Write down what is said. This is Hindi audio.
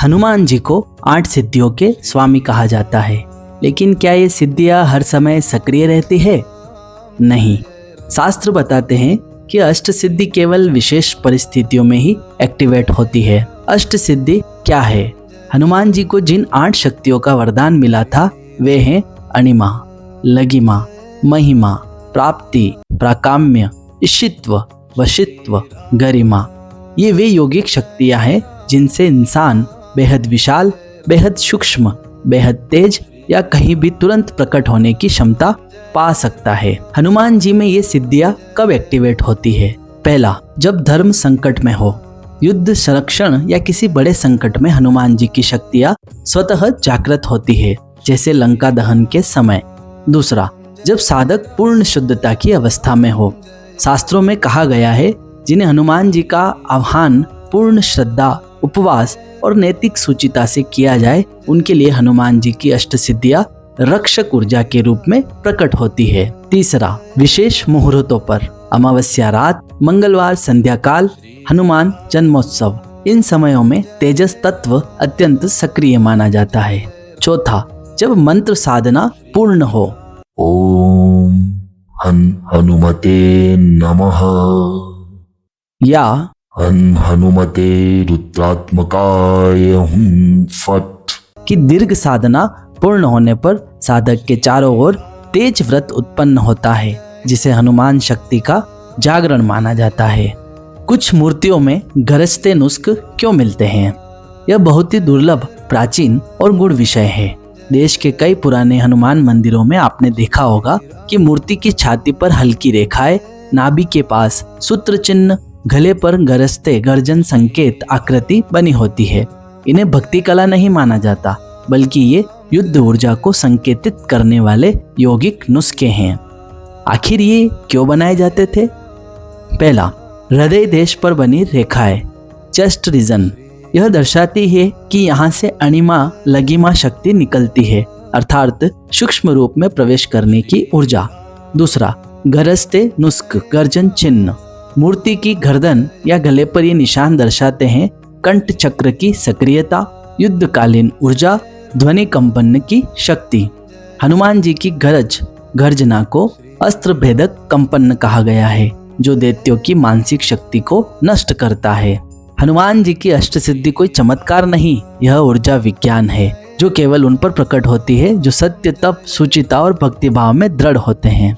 हनुमान जी को 8 सिद्धियों के स्वामी कहा जाता है, लेकिन क्या ये सिद्धियां हर समय सक्रिय रहती है? नहीं। शास्त्र बताते हैं कि अष्ट सिद्धि केवल विशेष परिस्थितियों में ही एक्टिवेट होती है। अष्ट सिद्धि क्या है? हनुमान जी को जिन 8 शक्तियों का वरदान मिला था वे हैं अणिमा, लगिमा, महिमा, प्राप्ति, प्राकाम्य, इशित्व, वशित्व, गरिमा। ये वे यौगिक शक्तियां हैं जिनसे इंसान बेहद विशाल, बेहद सूक्ष्म, बेहद तेज या कहीं भी तुरंत प्रकट होने की क्षमता पा सकता है। हनुमान जी में ये सिद्धियां कब एक्टिवेट होती है? पहला, जब धर्म संकट में हो, युद्ध, संरक्षण या किसी बड़े संकट में हनुमान जी की शक्तियां स्वतः जागृत होती है, जैसे लंका दहन के समय। दूसरा, जब साधक पूर्ण शुद्धता की अवस्था में हो। शास्त्रों में कहा गया है जिन्हें हनुमान जी का आह्वान पूर्ण श्रद्धा, उपवास और नैतिक सुचिता से किया जाए, उनके लिए हनुमान जी की अष्ट सिद्धियां रक्षक ऊर्जा के रूप में प्रकट होती है। तीसरा, विशेष मुहूर्तों पर, अमावस्या रात, मंगलवार संध्या काल, हनुमान जन्मोत्सव, इन समयों में तेजस तत्व अत्यंत सक्रिय माना जाता है। चौथा, जब मंत्र साधना पूर्ण हो। ओम हनुमते नमः या हनुमते रुद्रात्मकाय हुं फट की दीर्घ साधना पूर्ण होने पर साधक के चारों ओर तेज व्रत उत्पन्न होता है, जिसे हनुमान शक्ति का जागरण माना जाता है। कुछ मूर्तियों में गरजते नुस्ख क्यों मिलते हैं? यह बहुत ही दुर्लभ, प्राचीन और गूढ़ विषय है। देश के कई पुराने हनुमान मंदिरों में आपने देखा होगा कि मूर्ति की छाती पर हल्की रेखाएं, नाभि के पास सूत्र चिन्ह, गले पर गरजते गर्जन संकेत आकृति बनी होती है। इन्हें भक्ति कला नहीं माना जाता, बल्कि ये युद्ध ऊर्जा को संकेतित करने वाले यौगिक नुस्खे हैं। आखिर ये क्यों बनाए जाते थे? पहला, हृदय देश पर बनी रेखाएं, चेस्ट रीजन, यह दर्शाती है कि यहाँ से अणिमा, लगिमा शक्ति निकलती है, अर्थात सूक्ष्म रूप में प्रवेश करने की ऊर्जा। दूसरा, गरजते नुस्ख, गर्जन चिन्ह, मूर्ति की गर्दन या गले पर ये निशान दर्शाते हैं कंठ चक्र की सक्रियता, युद्धकालीन ऊर्जा, ध्वनि कंपन की शक्ति। हनुमान जी की गर्जना को अस्त्र भेदक कंपन कहा गया है, जो दैत्यों की मानसिक शक्ति को नष्ट करता है। हनुमान जी की अष्ट सिद्धि कोई चमत्कार नहीं, यह ऊर्जा विज्ञान है जो केवल उन पर प्रकट होती है जो सत्य, तप, सुचिता और भक्तिभाव में दृढ़ होते हैं।